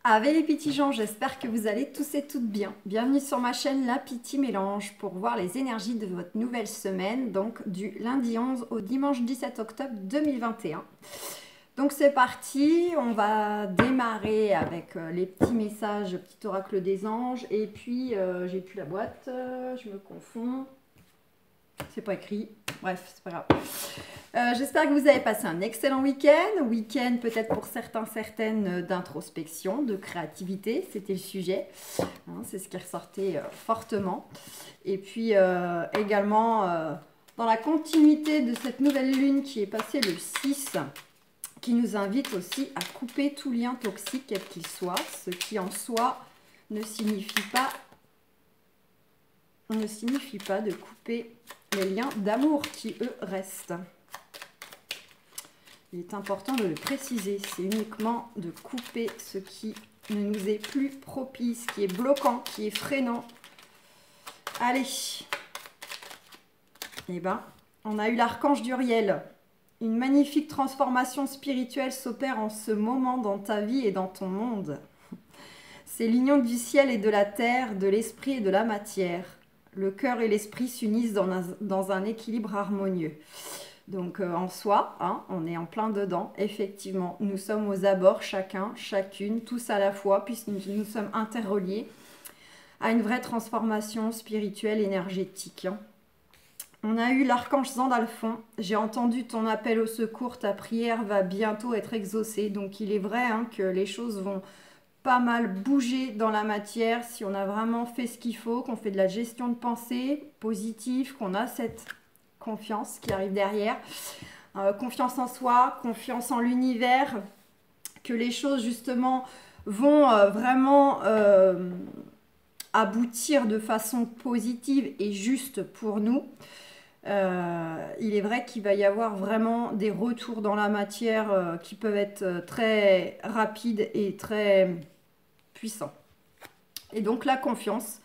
Avec les petits gens, j'espère que vous allez tous et toutes bien. Bienvenue sur ma chaîne La Petite Mélange pour voir les énergies de votre nouvelle semaine, donc du lundi 11 au dimanche 17 octobre 2021. Donc c'est parti, on va démarrer avec les petits messages, petit oracle des anges, et puis j'ai plus la boîte, je me confonds, c'est pas écrit, bref, c'est pas grave. J'espère que vous avez passé un excellent week-end peut-être pour certains, certaines d'introspection, de créativité, c'était le sujet, hein, c'est ce qui ressortait fortement. Et puis également dans la continuité de cette nouvelle lune qui est passée le 6, qui nous invite aussi à couper tout lien toxique quel qu'il soit, ce qui en soi ne signifie pas de couper les liens d'amour qui eux restent. Il est important de le préciser, c'est uniquement de couper ce qui ne nous est plus propice, qui est bloquant, qui est freinant. Allez, eh ben, on a eu l'archange d'Uriel. Une magnifique transformation spirituelle s'opère en ce moment dans ta vie et dans ton monde. C'est l'union du ciel et de la terre, de l'esprit et de la matière. Le cœur et l'esprit s'unissent dans un équilibre harmonieux. Donc en soi, hein, on est en plein dedans. Effectivement, nous sommes aux abords, chacun, chacune, tous à la fois, puisque nous sommes interreliés à une vraie transformation spirituelle, énergétique. On a eu l'archange Zandalphon. J'ai entendu ton appel au secours, ta prière va bientôt être exaucée. Donc il est vrai hein, que les choses vont pas mal bouger dans la matière si on a vraiment fait ce qu'il faut, qu'on fait de la gestion de pensée positive, qu'on a cette confiance qui arrive derrière, confiance en soi, confiance en l'univers, que les choses justement vont vraiment aboutir de façon positive et juste pour nous. Il est vrai qu'il va y avoir vraiment des retours dans la matière qui peuvent être très rapides et très puissants. Et donc la confiance,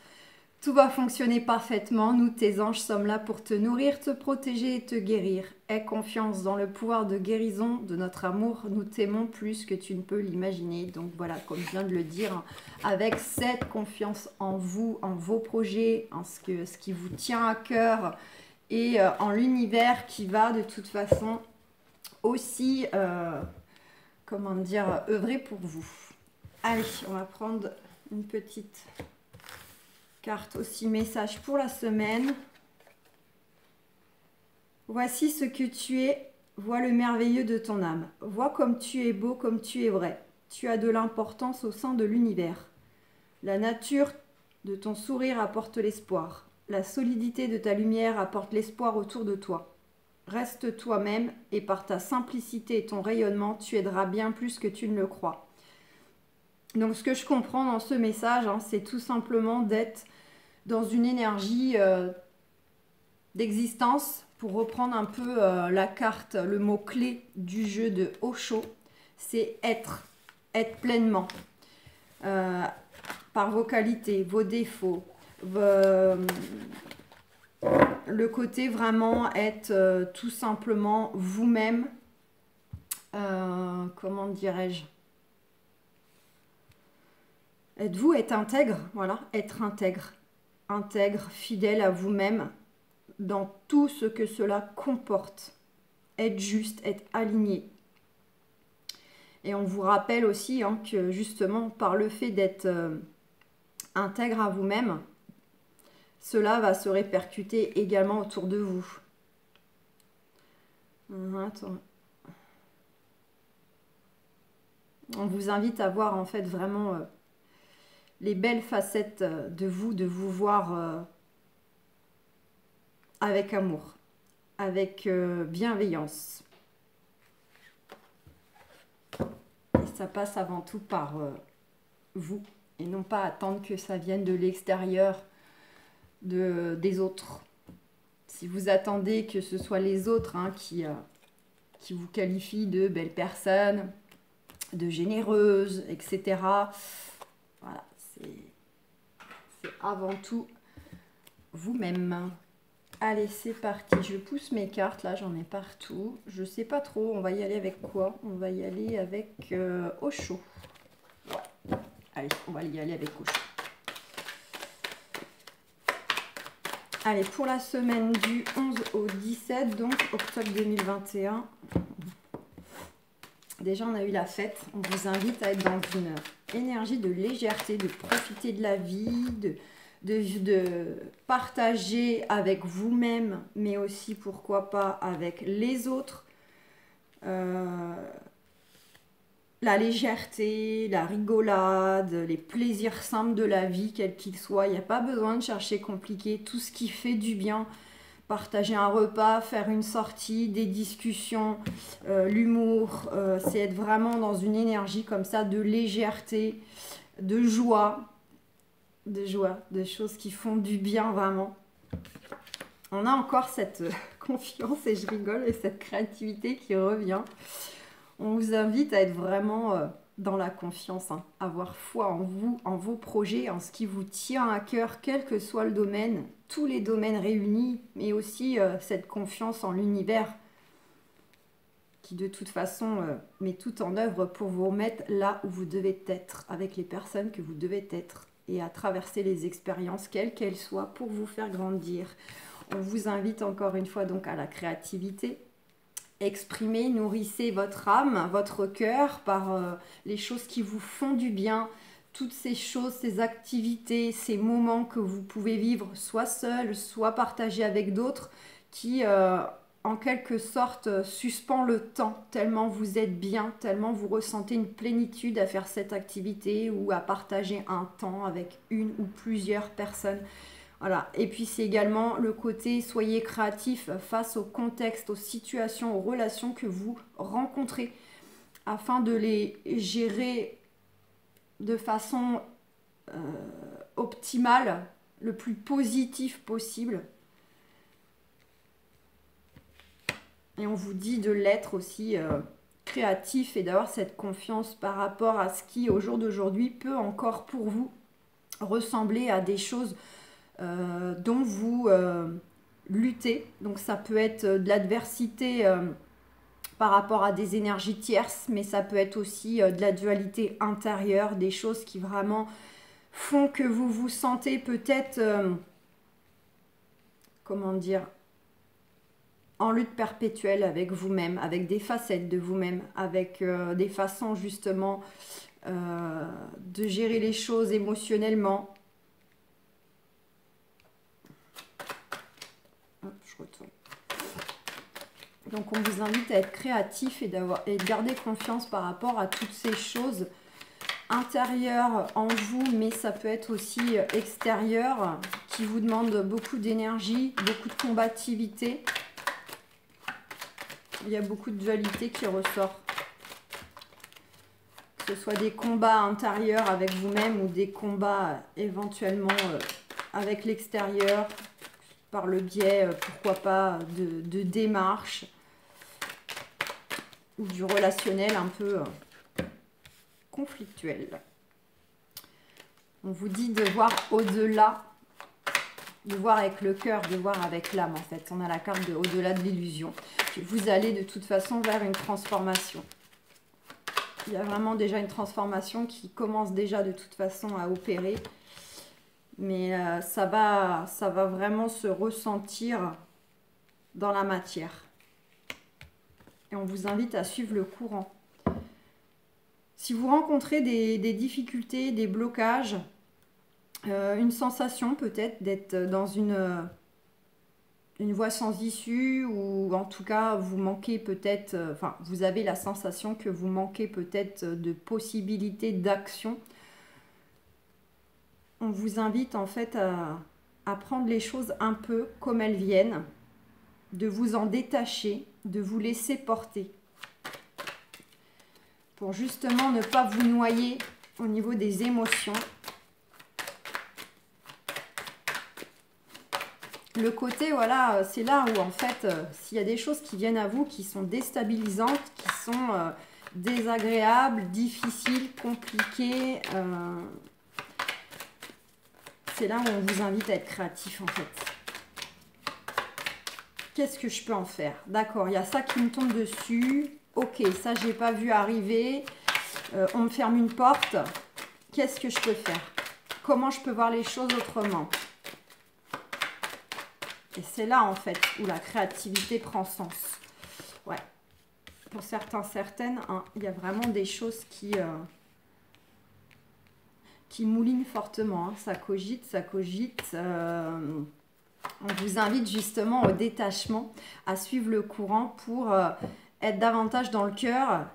tout va fonctionner parfaitement. Nous, tes anges, sommes là pour te nourrir, te protéger et te guérir. Aie confiance dans le pouvoir de guérison de notre amour. Nous t'aimons plus que tu ne peux l'imaginer. Donc voilà, comme je viens de le dire, avec cette confiance en vous, en vos projets, en ce qui vous tient à cœur et en l'univers qui va de toute façon aussi, comment dire, œuvrer pour vous. Allez, on va prendre une petite carte aussi message pour la semaine. Voici ce que tu es, vois le merveilleux de ton âme. Vois comme tu es beau, comme tu es vrai. Tu as de l'importance au sein de l'univers. La nature de ton sourire apporte l'espoir. La solidité de ta lumière apporte l'espoir autour de toi. Reste toi-même et par ta simplicité et ton rayonnement, tu aideras bien plus que tu ne le crois. Donc ce que je comprends dans ce message, hein, c'est tout simplement d'être dans une énergie d'existence, pour reprendre un peu la carte, le mot-clé du jeu de Osho, c'est être pleinement, par vos qualités, vos défauts, le côté vraiment être tout simplement vous-même, comment dirais-je, êtes-vous, être intègre, voilà, être intègre, fidèle à vous-même dans tout ce que cela comporte. Être juste, être aligné. Et on vous rappelle aussi hein, que justement par le fait d'être intègre à vous-même, cela va se répercuter également autour de vous. Attends. On vous invite à voir en fait vraiment les belles facettes de vous voir avec amour, avec bienveillance. Et ça passe avant tout par vous, et non pas attendre que ça vienne de l'extérieur des autres. Si vous attendez que ce soit les autres hein, qui vous qualifient de belle personne, de généreuse, etc. Voilà, c'est avant tout vous-même. Allez, c'est parti. Je pousse mes cartes. Là, j'en ai partout. Je sais pas trop. On va y aller avec quoi? On va y aller avec Osho. Ouais. Allez, on va y aller avec Cochon. Allez, pour la semaine du 11 au 17, donc octobre 2021. Déjà, on a eu la fête. On vous invite à être dans une énergie de légèreté, de profiter de la vie, de partager avec vous-même, mais aussi, pourquoi pas, avec les autres. La légèreté, la rigolade, les plaisirs simples de la vie, quels qu'ils soient. Il n'y a pas besoin de chercher compliqué. Tout ce qui fait du bien. Partager un repas, faire une sortie, des discussions, l'humour. C'est être vraiment dans une énergie comme ça de légèreté, de joie, de choses qui font du bien vraiment. On a encore cette confiance, et je rigole, et cette créativité qui revient. On vous invite à être vraiment dans la confiance, hein, avoir foi en vous, en vos projets, en ce qui vous tient à cœur, quel que soit le domaine, tous les domaines réunis, mais aussi cette confiance en l'univers qui de toute façon met tout en œuvre pour vous remettre là où vous devez être, avec les personnes que vous devez être, et à traverser les expériences, quelles qu'elles soient, pour vous faire grandir. On vous invite encore une fois donc à la créativité. Exprimez, nourrissez votre âme, votre cœur par les choses qui vous font du bien, toutes ces choses, ces activités, ces moments que vous pouvez vivre soit seul, soit partagés avec d'autres, qui en quelque sorte suspend le temps, tellement vous êtes bien, tellement vous ressentez une plénitude à faire cette activité ou à partager un temps avec une ou plusieurs personnes. Voilà. Et puis c'est également le côté soyez créatif face au contexte, aux situations, aux relations que vous rencontrez afin de les gérer de façon optimale, le plus positif possible. Et on vous dit de l'être aussi créatif et d'avoir cette confiance par rapport à ce qui au jour d'aujourd'hui peut encore pour vous ressembler à des choses dont vous luttez. Donc ça peut être de l'adversité par rapport à des énergies tierces, mais ça peut être aussi de la dualité intérieure, des choses qui vraiment font que vous vous sentez peut-être, comment dire, en lutte perpétuelle avec vous-même, avec des facettes de vous-même, avec des façons justement de gérer les choses émotionnellement. Je retourne. Donc on vous invite à être créatif et de garder confiance par rapport à toutes ces choses intérieures en vous, mais ça peut être aussi extérieur, qui vous demandent beaucoup d'énergie, beaucoup de combativité. Il y a beaucoup de dualité qui ressort. Que ce soit des combats intérieurs avec vous-même ou des combats éventuellement avec l'extérieur, par le biais, pourquoi pas, de démarches ou du relationnel un peu conflictuel. On vous dit de voir au-delà, de voir avec le cœur, de voir avec l'âme en fait. On a la carte de au-delà de l'illusion. Vous allez de toute façon vers une transformation. Il y a vraiment déjà une transformation qui commence déjà de toute façon à opérer. Mais ça va vraiment se ressentir dans la matière. Et on vous invite à suivre le courant. Si vous rencontrez des difficultés, des blocages, une sensation peut-être d'être dans une voie sans issue, ou en tout cas vous manquez peut-être, enfin vous avez la sensation que vous manquez peut-être de possibilités d'action, on vous invite en fait à prendre les choses un peu comme elles viennent, de vous en détacher, de vous laisser porter, pour justement ne pas vous noyer au niveau des émotions. Le côté, voilà, c'est là où en fait, s'il y a des choses qui viennent à vous, qui sont déstabilisantes, qui sont désagréables, difficiles, compliquées, c'est là où on vous invite à être créatif en fait. Qu'est-ce que je peux en faire? D'accord, il y a ça qui me tombe dessus. Ok, ça, je n'ai pas vu arriver. On me ferme une porte. Qu'est-ce que je peux faire? Comment je peux voir les choses autrement? Et c'est là, en fait, où la créativité prend sens. Ouais. Pour certains, certaines, hein, il y a vraiment des choses qui moulinent fortement. Hein. Ça cogite, ça cogite. On vous invite justement au détachement, à suivre le courant pour être davantage dans le cœur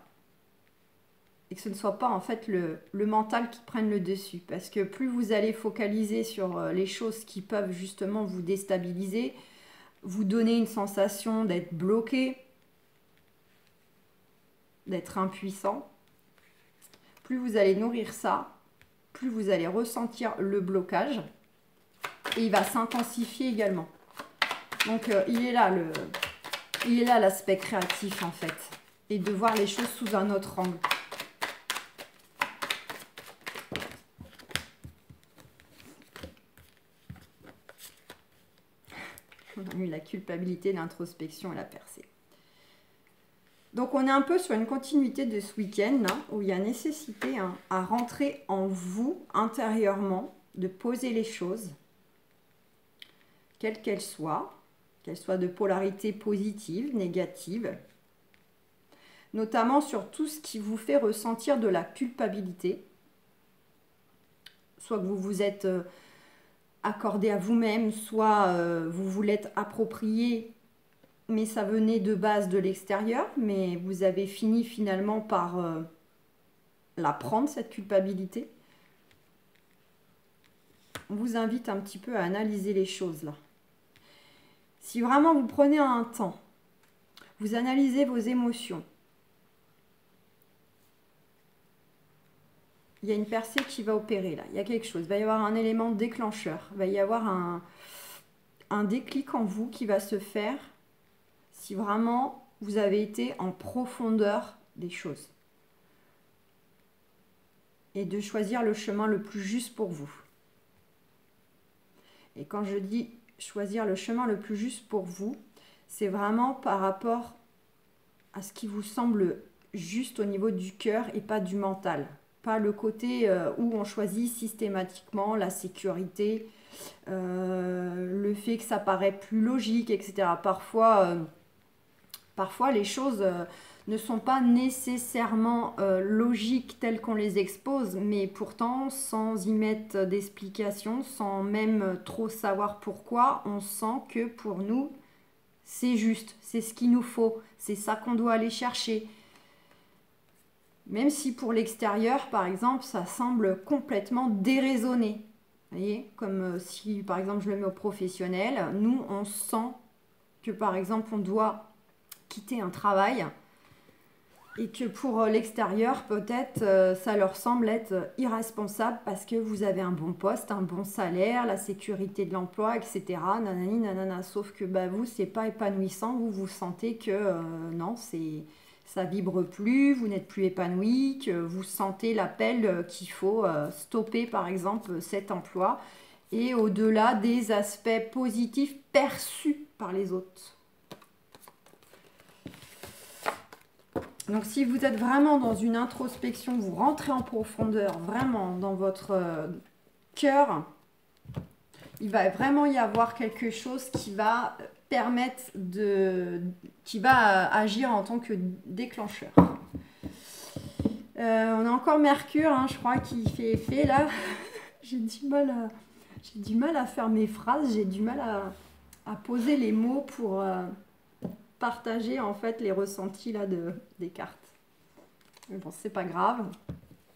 et que ce ne soit pas en fait le mental qui prenne le dessus. Parce que plus vous allez focaliser sur les choses qui peuvent justement vous déstabiliser, vous donner une sensation d'être bloqué, d'être impuissant, plus vous allez nourrir ça, plus vous allez ressentir le blocage et il va s'intensifier également. Donc il est là l'aspect créatif en fait et de voir les choses sous un autre angle. On a eu la culpabilité, l'introspection et la percée. Donc on est un peu sur une continuité de ce week-end où il y a nécessité à rentrer en vous intérieurement, de poser les choses, quelles qu'elles soient de polarité positive, négative, notamment sur tout ce qui vous fait ressentir de la culpabilité, soit que vous vous êtes accordé à vous-même, soit vous vous l'êtes approprié, mais ça venait de base de l'extérieur, mais vous avez fini finalement par la prendre, cette culpabilité. On vous invite un petit peu à analyser les choses là. Si vraiment vous prenez un temps, vous analysez vos émotions, il y a une percée qui va opérer là, il y a quelque chose, il va y avoir un élément déclencheur, il va y avoir un déclic en vous qui va se faire si vraiment vous avez été en profondeur des choses. Et de choisir le chemin le plus juste pour vous. Et quand je dis choisir le chemin le plus juste pour vous, c'est vraiment par rapport à ce qui vous semble juste au niveau du cœur et pas du mental. Pas le côté où on choisit systématiquement la sécurité, le fait que ça paraît plus logique, etc. Parfois les choses ne sont pas nécessairement logiques telles qu'on les expose, mais pourtant, sans y mettre d'explication, sans même trop savoir pourquoi, on sent que pour nous, c'est juste, c'est ce qu'il nous faut, c'est ça qu'on doit aller chercher. Même si pour l'extérieur, par exemple, ça semble complètement déraisonné. Vous voyez, comme si, par exemple, je le mets au professionnel, nous, on sent que, par exemple, on doit quitter un travail et que pour l'extérieur, peut-être, ça leur semble être irresponsable parce que vous avez un bon poste, un bon salaire, la sécurité de l'emploi, etc. Nanani, nanana. Sauf que vous, c'est pas épanouissant. Vous sentez que non, ça vibre plus, vous n'êtes plus épanoui, que vous sentez l'appel qu'il faut stopper, par exemple, cet emploi. Et au-delà des aspects positifs perçus par les autres. Donc si vous êtes vraiment dans une introspection, vous rentrez en profondeur, vraiment dans votre cœur, il va vraiment y avoir quelque chose qui va permettre qui va agir en tant que déclencheur. On a encore Mercure, je crois, qui fait effet là. J'ai du mal à faire mes phrases, j'ai du mal à poser les mots pour partager en fait les ressentis là des cartes. Mais bon, c'est pas grave.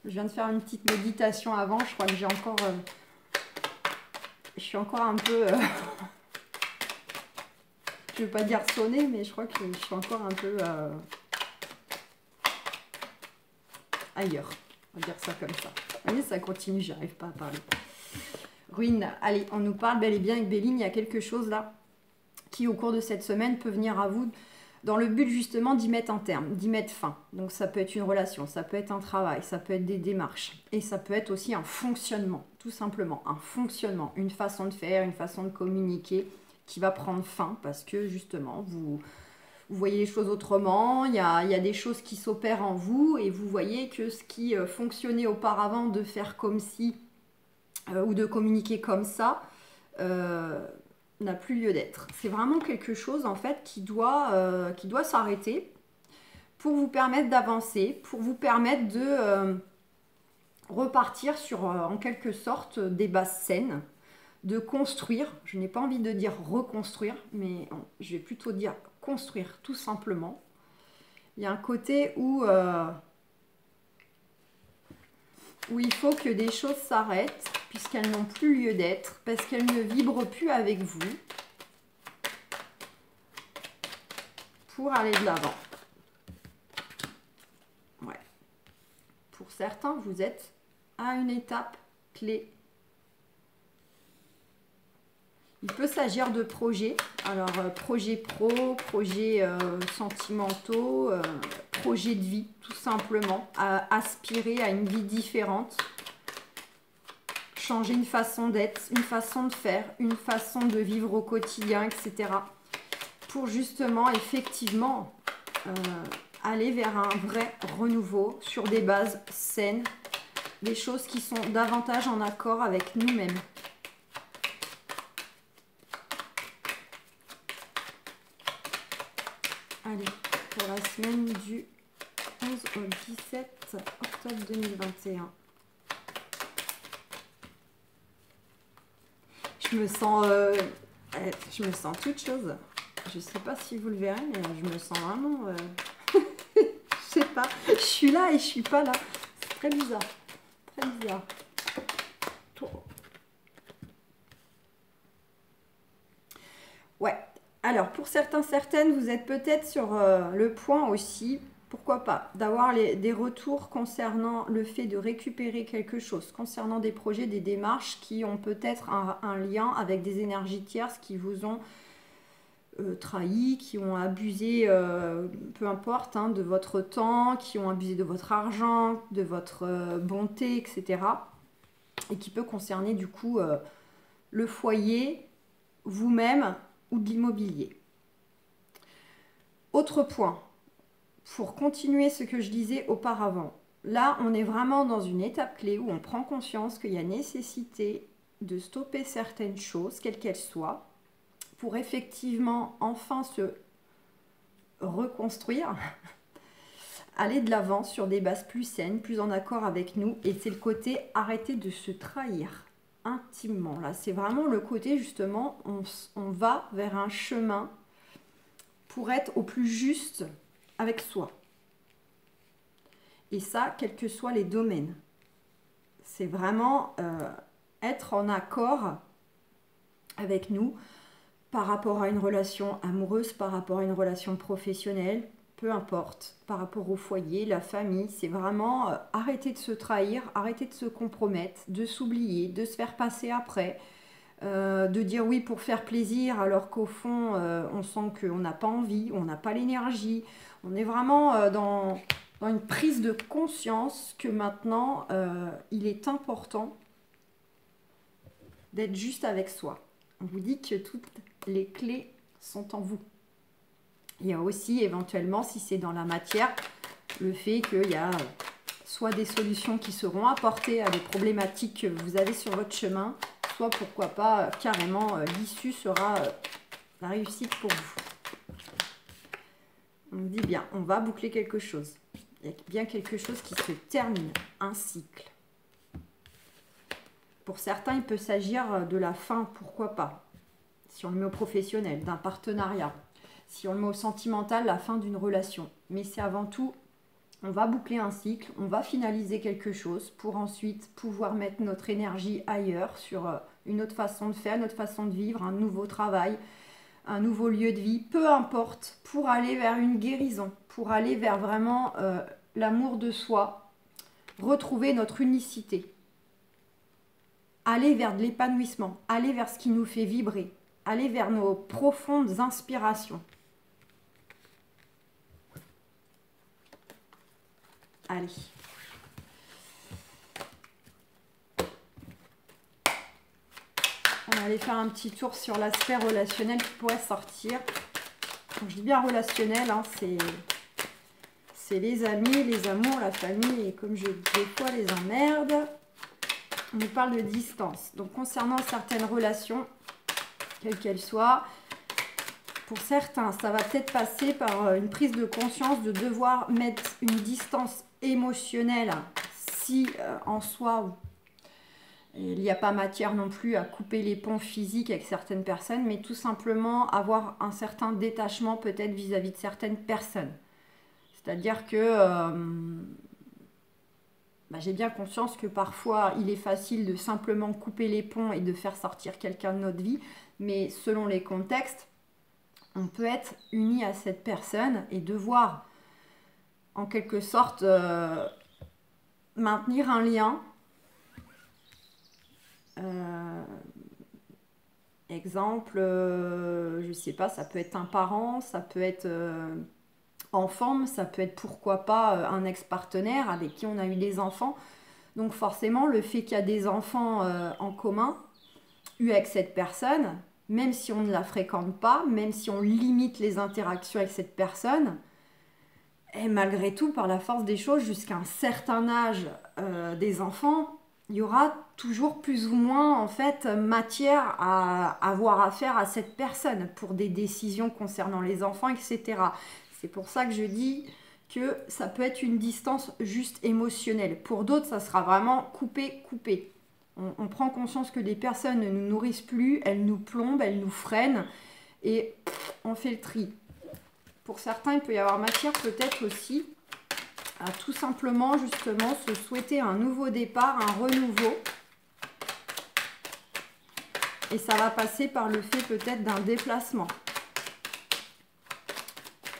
Je viens de faire une petite méditation avant. Je crois que j'ai encore... je suis encore un peu... je ne veux pas dire sonner, mais je crois que je suis encore un peu ailleurs. On va dire ça comme ça. Vous voyez, ça continue, j'arrive pas à parler. Ruine. Allez, on nous parle bel et bien avec Béline. Il y a quelque chose là qui au cours de cette semaine peut venir à vous dans le but justement d'y mettre un terme, d'y mettre fin. Donc ça peut être une relation, ça peut être un travail, ça peut être des démarches et ça peut être aussi un fonctionnement, tout simplement, un fonctionnement, une façon de faire, une façon de communiquer qui va prendre fin parce que justement vous voyez les choses autrement, il y a des choses qui s'opèrent en vous et vous voyez que ce qui fonctionnait auparavant de faire comme si ou de communiquer comme ça n'a plus lieu d'être. C'est vraiment quelque chose en fait qui doit s'arrêter pour vous permettre d'avancer, pour vous permettre de repartir sur en quelque sorte des bases saines, de construire, je n'ai pas envie de dire reconstruire, mais je vais plutôt dire construire tout simplement. Il y a un côté où il faut que des choses s'arrêtent puisqu'elles n'ont plus lieu d'être, parce qu'elles ne vibrent plus avec vous pour aller de l'avant. Ouais. Pour certains, vous êtes à une étape clé. Il peut s'agir de projets, alors projets pro, projets sentimentaux, projets de vie, tout simplement, à aspirer à une vie différente, changer une façon d'être, une façon de faire, une façon de vivre au quotidien, etc. Pour justement, effectivement, aller vers un vrai renouveau sur des bases saines, des choses qui sont davantage en accord avec nous-mêmes. Allez, pour la semaine du 11 au 17 octobre 2021. Je me sens toute chose. Je sais pas si vous le verrez, mais je me sens vraiment... je sais pas. Je suis là et je suis pas là. C'est très bizarre. Très bizarre. Ouais. Alors, pour certains, certaines, vous êtes peut-être sur le point aussi, pourquoi pas, d'avoir des retours concernant le fait de récupérer quelque chose, concernant des projets, des démarches qui ont peut-être un lien avec des énergies tierces qui vous ont trahi, qui ont abusé, peu importe, hein, de votre temps, qui ont abusé de votre argent, de votre bonté, etc. Et qui peut concerner du coup le foyer, vous-même, ou de l'immobilier. Autre point, pour continuer ce que je disais auparavant, là on est vraiment dans une étape clé où on prend conscience qu'il y a nécessité de stopper certaines choses, quelles qu'elles soient, pour effectivement enfin se reconstruire, aller de l'avant sur des bases plus saines, plus en accord avec nous, et c'est le côté arrêter de se trahir intimement. Là, c'est vraiment le côté justement, on va vers un chemin pour être au plus juste avec soi. Et ça, quels que soient les domaines. C'est vraiment être en accord avec nous par rapport à une relation amoureuse, par rapport à une relation professionnelle, peu importe, par rapport au foyer, la famille, c'est vraiment arrêter de se trahir, arrêter de se compromettre, de s'oublier, de se faire passer après, de dire oui pour faire plaisir alors qu'au fond on sent qu'on n'a pas envie, on n'a pas l'énergie, on est vraiment dans une prise de conscience que maintenant il est important d'être juste avec soi. On vous dit que toutes les clés sont en vous. Il y a aussi éventuellement, si c'est dans la matière, le fait qu'il y a soit des solutions qui seront apportées à des problématiques que vous avez sur votre chemin, soit pourquoi pas carrément l'issue sera la réussite pour vous. On dit bien, on va boucler quelque chose. Il y a bien quelque chose qui se termine, un cycle. Pour certains, il peut s'agir de la fin, pourquoi pas. Si on le met au professionnel, d'un partenariat. Si on le met au sentimental, la fin d'une relation. Mais c'est avant tout, on va boucler un cycle, on va finaliser quelque chose pour ensuite pouvoir mettre notre énergie ailleurs sur une autre façon de faire, une autre façon de vivre, un nouveau travail, un nouveau lieu de vie, peu importe, pour aller vers une guérison, pour aller vers vraiment l'amour de soi, retrouver notre unicité, aller vers de l'épanouissement, aller vers ce qui nous fait vibrer, aller vers nos profondes inspirations. Allez. On va aller faire un petit tour sur l'aspect relationnel qui pourrait sortir. Quand je dis bien relationnel, hein, c'est les amis, les amours, la famille, et comme je des fois les emmerde, on nous parle de distance. Donc concernant certaines relations, quelles qu'elles soient, pour certains, ça va peut-être passer par une prise de conscience de devoir mettre une distance émotionnelle si en soi il n'y a pas matière non plus à couper les ponts physiques avec certaines personnes, mais tout simplement avoir un certain détachement peut-être vis-à-vis de certaines personnes. C'est-à-dire que j'ai bien conscience que parfois il est facile de simplement couper les ponts et de faire sortir quelqu'un de notre vie, mais selon les contextes, on peut être uni à cette personne et devoir en quelque sorte maintenir un lien. Exemple, je sais pas, ça peut être un parent, ça peut être enfant, ça peut être pourquoi pas un ex-partenaire avec qui on a eu des enfants. Donc forcément, le fait qu'il y a des enfants en commun, eu avec cette personne, même si on ne la fréquente pas, même si on limite les interactions avec cette personne, et malgré tout, par la force des choses, jusqu'à un certain âge des enfants, il y aura toujours plus ou moins en fait matière à avoir affaire à cette personne pour des décisions concernant les enfants, etc. C'est pour ça que je dis que ça peut être une distance juste émotionnelle. Pour d'autres, ça sera vraiment coupé. On prend conscience que les personnes ne nous nourrissent plus, elles nous plombent, elles nous freinent et on fait le tri. Pour certains, il peut y avoir matière peut-être aussi à tout simplement justement se souhaiter un nouveau départ, un renouveau. Et ça va passer par le fait peut-être d'un déplacement.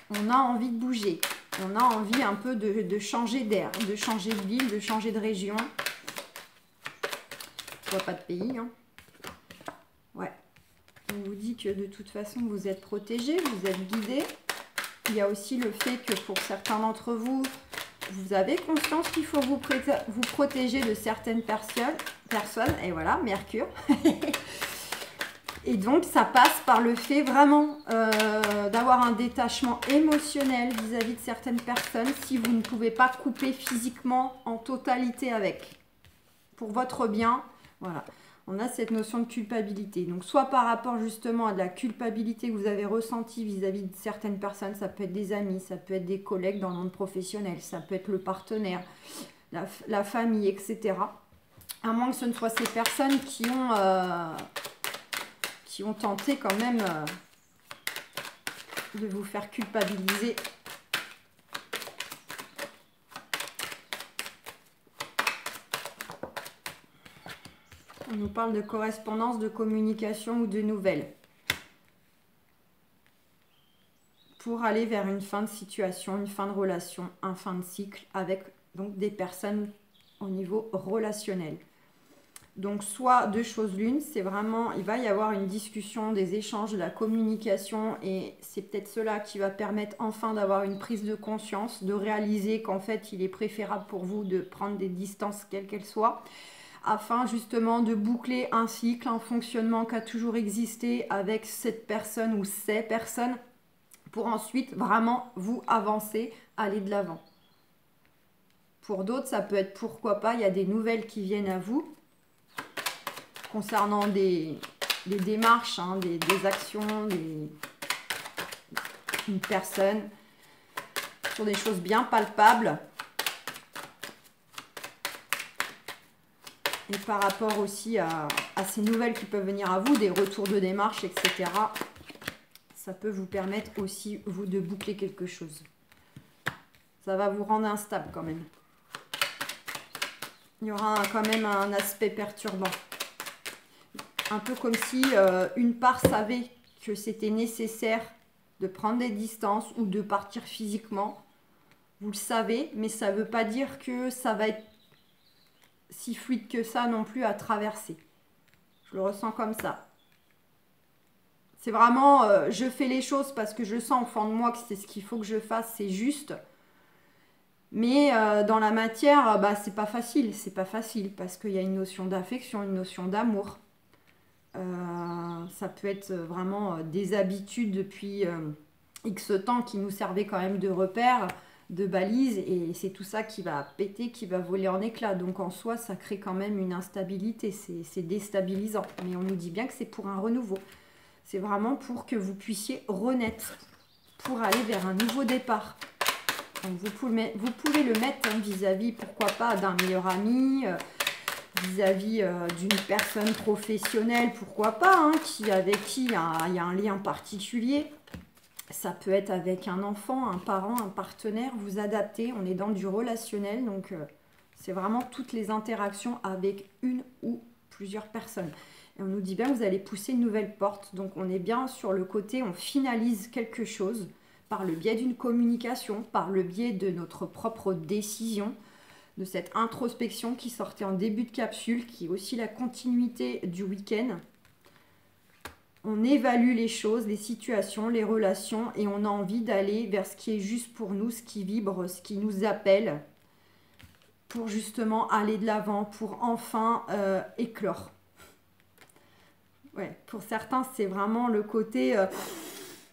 On a envie de bouger. On a envie un peu de changer d'air, de changer de ville, de changer de région. Je vois pas de pays. Hein. Ouais. On vous dit que de toute façon, vous êtes protégés, vous êtes guidés. Il y a aussi le fait que pour certains d'entre vous, vous avez conscience qu'il faut vous protéger de certaines personnes. Et voilà, Mercure. Et donc, ça passe par le fait vraiment d'avoir un détachement émotionnel vis-à-vis de certaines personnes si vous ne pouvez pas couper physiquement en totalité avec. Pour votre bien, voilà. On a cette notion de culpabilité. Donc, soit par rapport justement à de la culpabilité que vous avez ressentie vis-à-vis de certaines personnes, ça peut être des amis, ça peut être des collègues dans le monde professionnel, ça peut être le partenaire, la famille, etc. À moins que ce ne soit ces personnes qui ont tenté quand même de vous faire culpabiliser. On nous parle de correspondance, de communication ou de nouvelles. Pour aller vers une fin de situation, une fin de relation, un fin de cycle avec donc des personnes au niveau relationnel. Donc soit deux choses l'une, c'est vraiment, il va y avoir une discussion, des échanges, de la communication et c'est peut-être cela qui va permettre enfin d'avoir une prise de conscience, de réaliser qu'en fait il est préférable pour vous de prendre des distances quelles qu'elles soient, afin justement de boucler un cycle, un fonctionnement qui a toujours existé avec cette personne ou ces personnes pour ensuite vraiment vous avancer, aller de l'avant. Pour d'autres, ça peut être pourquoi pas, il y a des nouvelles qui viennent à vous concernant des démarches, hein, des actions, une personne, sur des choses bien palpables. Et par rapport aussi à ces nouvelles qui peuvent venir à vous, des retours de démarche, etc. Ça peut vous permettre aussi, vous, de boucler quelque chose. Ça va vous rendre instable quand même. Il y aura quand même un aspect perturbant. Un peu comme si une part savait que c'était nécessaire de prendre des distances ou de partir physiquement. Vous le savez, mais ça ne veut pas dire que ça va être si fluide que ça non plus à traverser. Je le ressens comme ça. C'est vraiment, je fais les choses parce que je sens au fond de moi que c'est ce qu'il faut que je fasse, c'est juste. Mais dans la matière, c'est pas facile. C'est pas facile parce qu'il y a une notion d'affection, une notion d'amour. Ça peut être vraiment des habitudes depuis X temps qui nous servait quand même de repère, de balise, et c'est tout ça qui va péter, qui va voler en éclats. Donc en soi, ça crée quand même une instabilité, c'est déstabilisant. Mais on nous dit bien que c'est pour un renouveau. C'est vraiment pour que vous puissiez renaître, pour aller vers un nouveau départ. Donc vous pouvez le mettre vis-à-vis, pourquoi pas, d'un meilleur ami, vis-à-vis d'une personne professionnelle, pourquoi pas, hein, avec qui il y a un lien particulier. Ça peut être avec un enfant, un parent, un partenaire, vous adaptez, on est dans du relationnel, donc c'est vraiment toutes les interactions avec une ou plusieurs personnes. Et on nous dit bien que vous allez pousser une nouvelle porte, donc on est bien sur le côté, on finalise quelque chose par le biais d'une communication, par le biais de notre propre décision, de cette introspection qui sortait en début de capsule, qui est aussi la continuité du week-end. On évalue les choses, les situations, les relations, et on a envie d'aller vers ce qui est juste pour nous, ce qui vibre, ce qui nous appelle, pour justement aller de l'avant, pour enfin éclore. Ouais, pour certains, c'est vraiment le côté...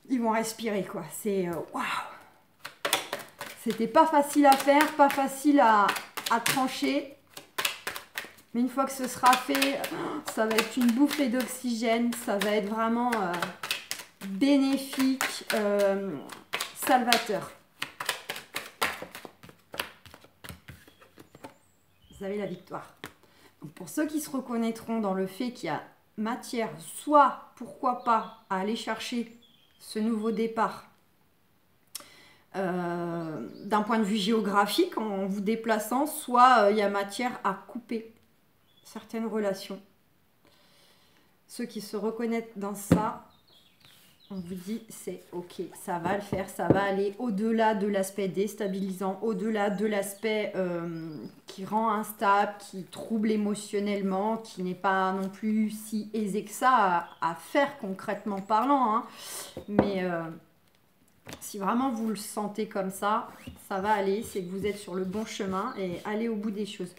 ils vont respirer, quoi. C'est... waouh! C'était pas facile à faire, pas facile à trancher. Mais une fois que ce sera fait, ça va être une bouffée d'oxygène. Ça va être vraiment bénéfique, salvateur. Vous avez la victoire. Donc pour ceux qui se reconnaîtront dans le fait qu'il y a matière, soit, pourquoi pas, à aller chercher ce nouveau départ, d'un point de vue géographique, en vous déplaçant, soit il y a matière à couper certaines relations. Ceux qui se reconnaissent dans ça, on vous dit c'est ok, ça va le faire, ça va aller au-delà de l'aspect déstabilisant, au-delà de l'aspect qui rend instable, qui trouble émotionnellement, qui n'est pas non plus si aisé que ça à faire concrètement parlant, hein. Mais si vraiment vous le sentez comme ça va aller, c'est que vous êtes sur le bon chemin et allez au bout des choses.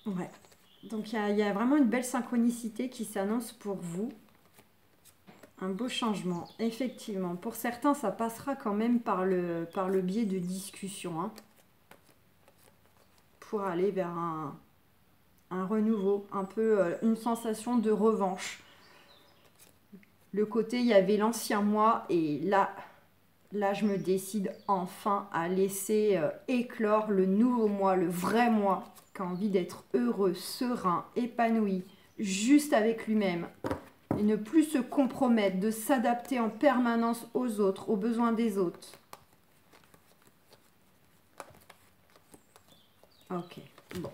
Ouais, donc il y a vraiment une belle synchronicité qui s'annonce pour vous. Un beau changement, effectivement. Pour certains, ça passera quand même par le biais de discussions, hein, pour aller vers un renouveau, un peu une sensation de revanche. Le côté, il y avait l'ancien moi et là, je me décide enfin à laisser éclore le nouveau moi, le vrai moi, qui a envie d'être heureux, serein, épanoui, juste avec lui-même. Et ne plus se compromettre, de s'adapter en permanence aux autres, aux besoins des autres. Ok, bon.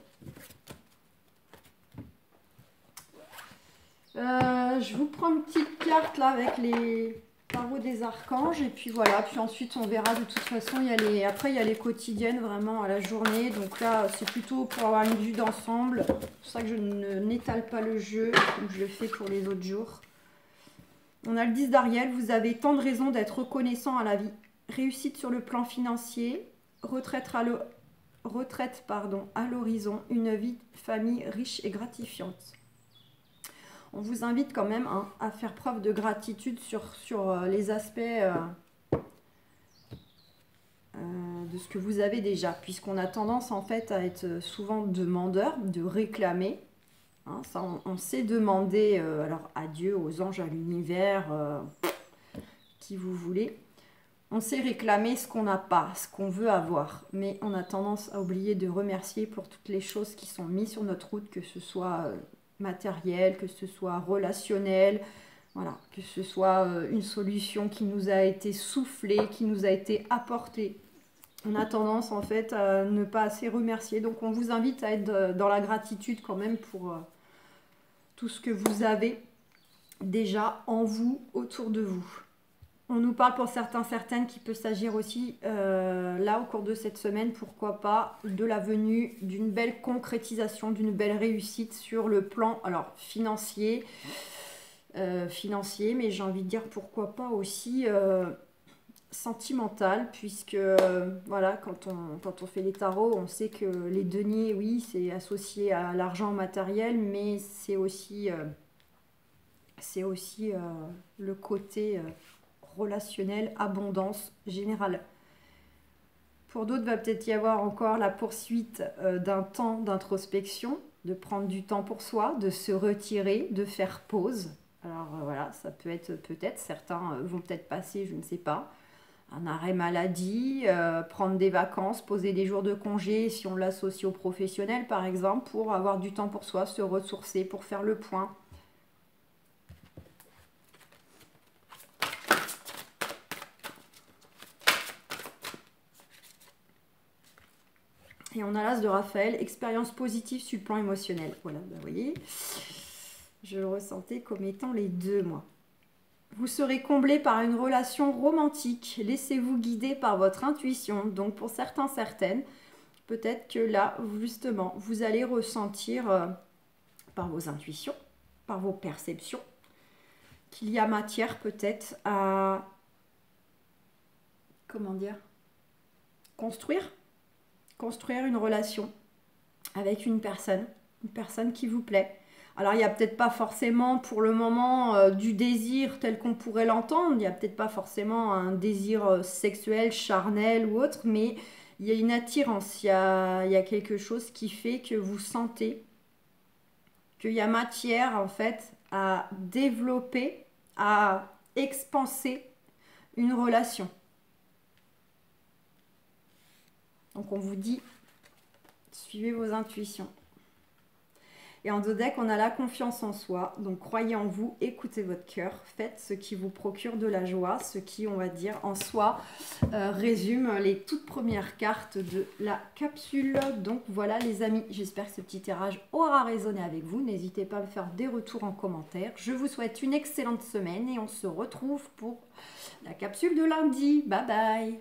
Je vous prends une petite carte là avec les tarots des archanges et puis voilà, puis ensuite on verra. De toute façon après il y a les quotidiennes vraiment à la journée, donc là c'est plutôt pour avoir une vue d'ensemble. C'est pour ça que je n'étale pas le jeu, donc je le fais pour les autres jours. On a le 10 d'Ariel, vous avez tant de raisons d'être reconnaissant à la vie. Réussite sur le plan financier, retraite à l'horizon, une vie de famille riche et gratifiante. On vous invite quand même à faire preuve de gratitude sur les aspects de ce que vous avez déjà, puisqu'on a tendance en fait à être souvent demandeur, de réclamer. Hein, ça, on sait demander alors à Dieu, aux anges, à l'univers, qui vous voulez. On sait réclamer ce qu'on n'a pas, ce qu'on veut avoir, mais on a tendance à oublier de remercier pour toutes les choses qui sont mises sur notre route, que ce soit matériel, que ce soit relationnel, voilà, que ce soit une solution qui nous a été soufflée, qui nous a été apportée. On a tendance en fait à ne pas assez remercier, donc on vous invite à être dans la gratitude quand même pour tout ce que vous avez déjà en vous, autour de vous. On nous parle pour certains, certaines qu'il peut s'agir aussi, là, au cours de cette semaine, pourquoi pas, de la venue d'une belle concrétisation, d'une belle réussite sur le plan, alors, financier, mais j'ai envie de dire pourquoi pas aussi sentimental, puisque, voilà, quand on fait les tarots, on sait que les deniers, oui, c'est associé à l'argent matériel, mais c'est aussi... c'est aussi le côté relationnel, abondance générale. Pour d'autres, va peut-être y avoir encore la poursuite d'un temps d'introspection, de prendre du temps pour soi, de se retirer, de faire pause. Alors voilà, ça peut être peut-être, certains vont peut-être passer, je ne sais pas, un arrêt maladie, prendre des vacances, poser des jours de congé si on l'associe au professionnel par exemple, pour avoir du temps pour soi, se ressourcer, pour faire le point. Et on a l'as de Raphaël, expérience positive sur le plan émotionnel. Voilà, vous voyez, je le ressentais comme étant les deux, moi. Vous serez comblé par une relation romantique. Laissez-vous guider par votre intuition. Donc pour certains, certaines, peut-être que là, justement, vous allez ressentir par vos intuitions, par vos perceptions, qu'il y a matière peut-être à, comment dire, construire une relation avec une personne qui vous plaît. Alors il n'y a peut-être pas forcément pour le moment du désir tel qu'on pourrait l'entendre, il n'y a peut-être pas forcément un désir sexuel, charnel ou autre, mais il y a une attirance, il y a quelque chose qui fait que vous sentez qu'il y a matière en fait à développer, à expanser une relation. Donc on vous dit, suivez vos intuitions. Et en dos deck, on a la confiance en soi. Donc croyez en vous, écoutez votre cœur, faites ce qui vous procure de la joie, ce qui, on va dire, en soi, résume les toutes premières cartes de la capsule. Donc voilà les amis, j'espère que ce petit tirage aura résonné avec vous. N'hésitez pas à me faire des retours en commentaire. Je vous souhaite une excellente semaine et on se retrouve pour la capsule de lundi. Bye bye!